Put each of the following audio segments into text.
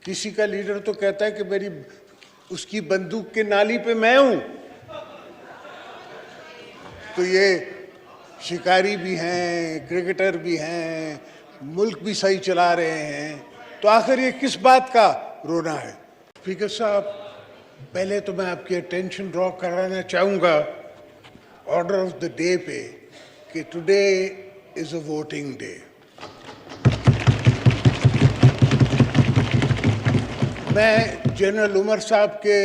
किसी का लीडर तो कहता है कि मेरी उसकी बंदूक के नाली पे मैं हूं, तो ये शिकारी भी हैं, क्रिकेटर भी हैं, मुल्क भी सही चला रहे हैं, तो आखिर ये किस बात का रोना है? स्पीकर साहब, पहले तो मैं आपकी अटेंशन ड्रॉ कराना चाहूँगा ऑर्डर ऑफ द डे पे कि today is a voting day. मैं जनरल उमर साहब के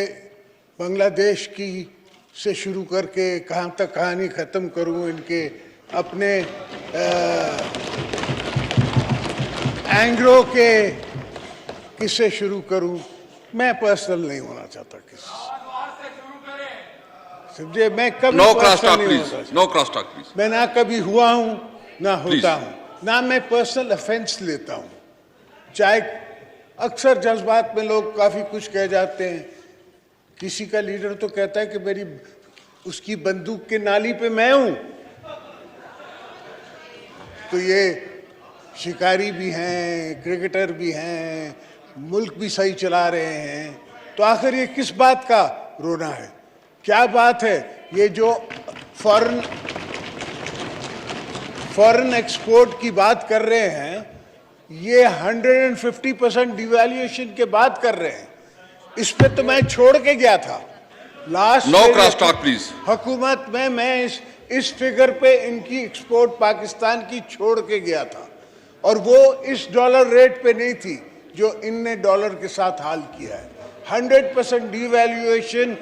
बांग्लादेश की से शुरू करके कहाँ तक कहानी ख़त्म करूँ, इनके अपने एंग्रो के किससे शुरू करूँ, मैं पर्सनल नहीं होना चाहता किसी समझे। मैं कभी no cross talk please, no cross talk please. मैं ना कभी हुआ हूँ ना होता हूँ, ना मैं पर्सनल ऑफेंस लेता हूँ। चाहे अक्सर जज्बात में लोग काफ़ी कुछ कह जाते हैं, किसी का लीडर तो कहता है कि मेरी उसकी बंदूक के नाली पे मैं हूँ, तो ये शिकारी भी हैं, क्रिकेटर भी हैं, मुल्क भी सही चला रहे हैं, तो आखिर ये किस बात का रोना है? क्या बात है? ये जो फॉरेन एक्सपोर्ट की बात कर रहे हैं, ये 150% डिवैल्यूएशन के बात कर रहे हैं। इस पे तो मैं छोड़ के गया था last no cross talk please हुकूमत में। मैं इस फिगर पे इनकी एक्सपोर्ट पाकिस्तान की छोड़ के गया था, और वो इस डॉलर रेट पे नहीं थी जो इनने डॉलर के साथ हाल किया है। 100% डिवैल्यूएशन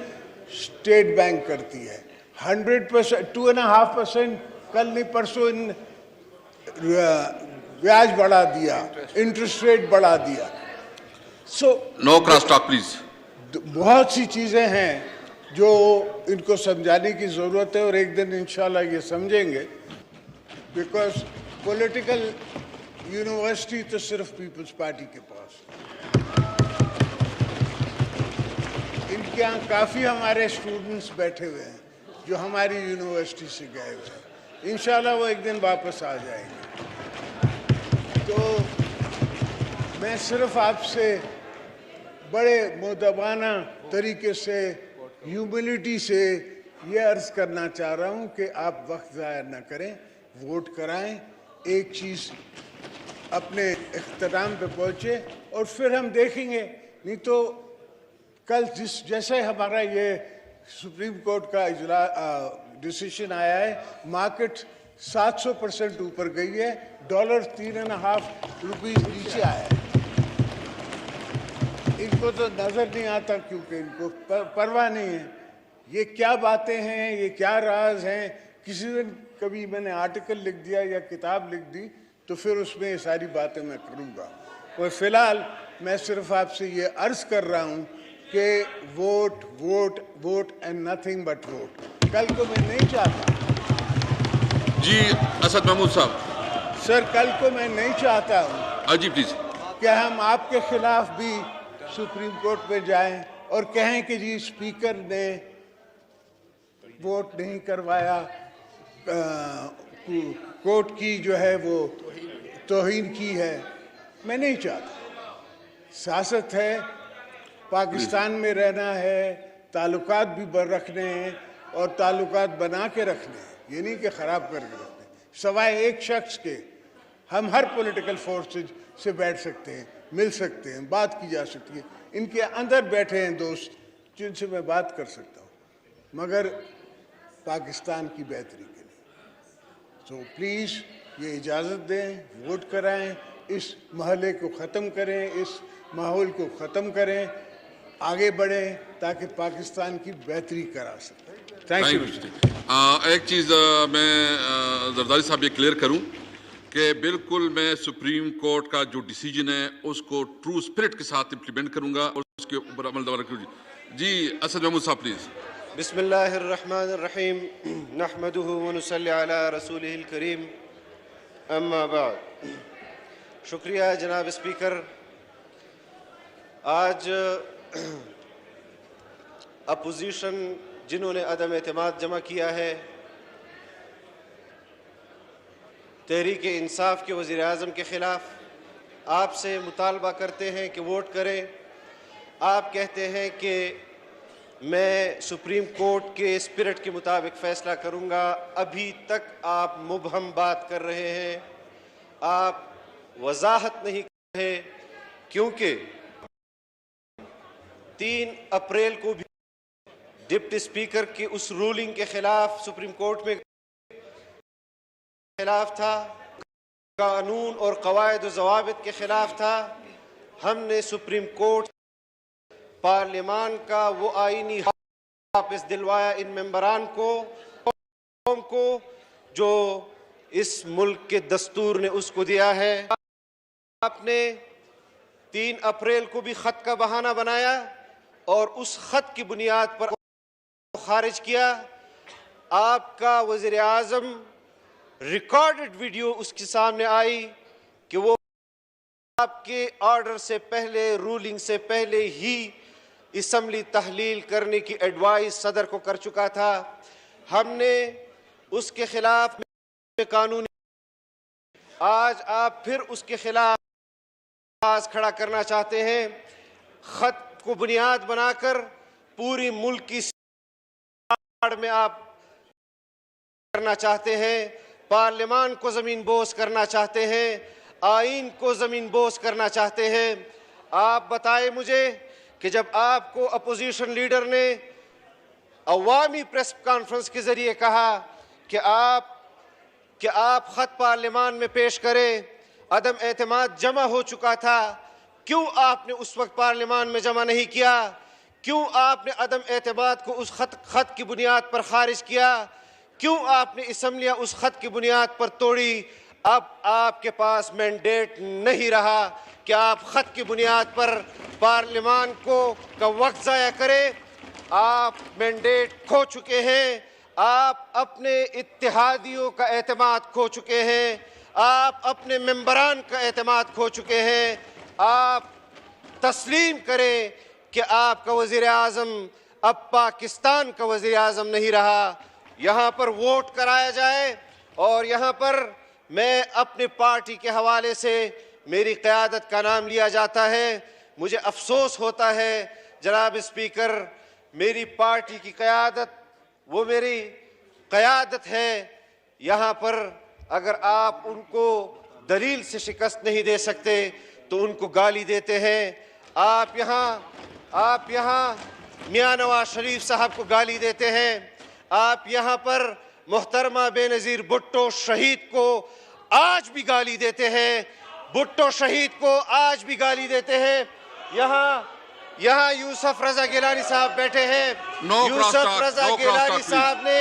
स्टेट बैंक करती है, 100%, 2.5% कल नहीं परसों इन ब्याज बढ़ा दिया, इंटरेस्ट रेट बढ़ा दिया। No cross talk please. बहुत सी चीजें हैं जो इनको समझाने की जरूरत है, और एक दिन इंशाल्लाह ये समझेंगे, बिकॉज पॉलिटिकल यूनिवर्सिटी तो सिर्फ पीपल्स पार्टी के पास। इनके यहाँ काफ़ी हमारे स्टूडेंट्स बैठे हुए हैं जो हमारी यूनिवर्सिटी से गए हुए हैं, इंशाल्लाह वो एक दिन वापस आ जाएंगे। तो मैं सिर्फ आपसे बड़े मुद्दबाना तरीके से, ह्यूमिलिटी से ये अर्ज़ करना चाह रहा हूँ कि आप वक्त ज़ाया न करें, वोट कराएं, एक चीज़ अपने इख्तिताम पे पहुँचे, और फिर हम देखेंगे। नहीं तो कल जैसे हमारा ये सुप्रीम कोर्ट का डिसीजन आया है, मार्केट 700% ऊपर गई है, डॉलर 3.5 रुपीज़ नीचे आया है। इनको तो नज़र नहीं आता क्योंकि इनको परवाह नहीं है। ये क्या बातें हैं, ये क्या राज हैं? किसी दिन कभी मैंने आर्टिकल लिख दिया या किताब लिख दी तो फिर उसमें ये सारी बातें मैं करूँगा। और फिलहाल मैं सिर्फ आपसे ये अर्ज़ कर रहा हूँ कि vote vote vote and nothing but vote. कल को मैं नहीं चाहता जी असद महमूद साहब। सर, कल को मैं नहीं चाहता हूँ जी प्लीज कि हम आपके खिलाफ भी सुप्रीम कोर्ट में जाएं और कहें कि जी स्पीकर ने वोट नहीं करवाया, कोर्ट की जो है वो तौहीन की है। मैं नहीं चाहता। सियासत है, पाकिस्तान में रहना है, ताल्लुकात भी रखने हैं और ताल्लुकात बना के रखने हैं, ये नहीं कि ख़राब करके रखने। सवाए एक शख्स के हम हर पॉलिटिकल फोर्सेज से बैठ सकते हैं, मिल सकते हैं, बात की जा सकती है। इनके अंदर बैठे हैं दोस्त जिनसे मैं बात कर सकता हूँ, मगर पाकिस्तान की बेहतरी के लिए। सो प्लीज़ ये इजाज़त दें, वोट कराएं, इस महले को ख़त्म करें, इस माहौल को ख़त्म करें, आगे बढ़ें ताकि पाकिस्तान की बेहतरी करा सकें। Thank you. एक चीज़ मैं जरदारी साहब ये क्लियर करूं कि बिल्कुल मैं सुप्रीम कोर्ट का जो डिसीजन है उसको ट्रू स्पिरिट के साथ इम्प्लीमेंट करूंगा और उसके ऊपर अमल दवारा करूँगी। जी असद महमूद साहब प्लीज़। बिस्मिल्लाहिर्रहमानिर्रहीम नहमदुहु व नुसल्ली अला रसूलिहिल करीम अम्मा बाद। शुक्रिया जनाब स्पीकर। आज अपोजिशन जिन्होंने अदम एतमाद जमा किया है, तहरीक इंसाफ के वज़ीर आज़म के ख़िलाफ़, आपसे मुतालबा करते हैं कि वोट करें। आप कहते हैं कि मैं सुप्रीम कोर्ट के स्पिरिट के मुताबिक फ़ैसला करूंगा। अभी तक आप मुबहम बात कर रहे हैं, आप वजाहत नहीं कर रहे, क्योंकि 3 अप्रैल को भी डिप्टी स्पीकर की उस रूलिंग के खिलाफ सुप्रीम कोर्ट में खिलाफ था, कानून और कवायद व ज़वाबित के खिलाफ था। हमने सुप्रीम कोर्ट पार्लियामान का वो आईनी वापस दिलवाया इन मेंबरान को जो इस मुल्क के दस्तूर ने उसको दिया है। आपने 3 अप्रैल को भी खत का बहाना बनाया और उस खत की बुनियाद पर खारिज किया। आपका वज़ीर आज़म रिकॉर्डेड वीडियो उसके सामने आई कि वो आपके ऑर्डर से पहले, रूलिंग से पहले ही असम्बली तहलील करने की एडवाइस सदर को कर चुका था। हमने उसके खिलाफ कानूनी, आज आप फिर उसके खिलाफ आवाज खड़ा करना चाहते हैं। खत को बुनियाद बनाकर पूरी मुल्क की में आप करना चाहते हैं, पार्लियामान को जमीन बोस करना चाहते हैं, आईन को जमीन बोस करना चाहते हैं। आप बताएं मुझे कि जब आपको अपोजिशन लीडर ने अवामी प्रेस कॉन्फ्रेंस के जरिए कहा कि आप खत पार्लियामान में पेश करें, अदम एतमाद जमा हो चुका था, क्यों आपने उस वक्त पार्लियामान में जमा नहीं किया? क्यों आपने अदम एतमाद को उस खत की बुनियाद पर खारिज किया? क्यों आपने असम्बलियाँ उस खत की बुनियाद पर तोड़ी? अब आपके पास मैंडेट नहीं रहा कि आप खत की बुनियाद पर पार्लियामान का वक्त ज़ाया करें। आप मैंडेट खो चुके हैं, आप अपने इत्तेहादियों का एतमाद खो चुके हैं, आप अपने मेंबरान का एतमाद खो चुके हैं। आप तस्लीम करें कि आपका वज़ीर आज़म अब पाकिस्तान का वज़ीर आज़म नहीं रहा। यहाँ पर वोट कराया जाए और यहाँ पर मैं अपने पार्टी के हवाले से मेरी क़यादत का नाम लिया जाता है। मुझे अफसोस होता है जनाब स्पीकर, मेरी पार्टी की क़यादत वो मेरी क़यादत है। यहाँ पर अगर आप उनको दलील से शिकस्त नहीं दे सकते तो उनको गाली देते हैं। आप यहाँ मियां नवाज शरीफ साहब को गाली देते हैं। आप यहाँ पर मोहतरमा बेनज़ीर भुट्टो शहीद को आज भी गाली देते हैं, भुट्टो शहीद को आज भी गाली देते हैं। यहाँ यूसुफ रजा गिलानी साहब बैठे हैं। यूसुफ रजा गिलानी साहब ने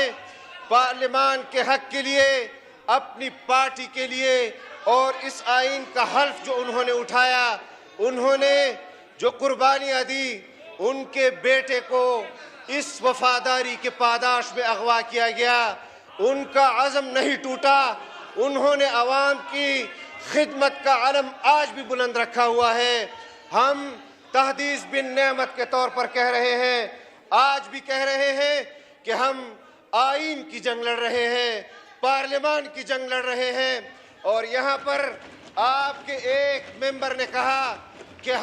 पार्लियामान के हक के लिए, अपनी पार्टी के लिए और इस आइन का हल्फ जो उन्होंने उठाया, उन्होंने जो कुर्बानियाँ दी, उनके बेटे को इस वफादारी के पादाश में अगवा किया गया। उनका अज़म नहीं टूटा, उन्होंने आवाम की खिदमत का अलम आज भी बुलंद रखा हुआ है। हम तहदीस बिन नेमत के तौर पर कह रहे हैं, आज भी कह रहे हैं कि हम आईन की जंग लड़ रहे हैं, पार्लियामान की जंग लड़ रहे हैं। और यहाँ पर आपके एक मेंबर ने कहा कि हम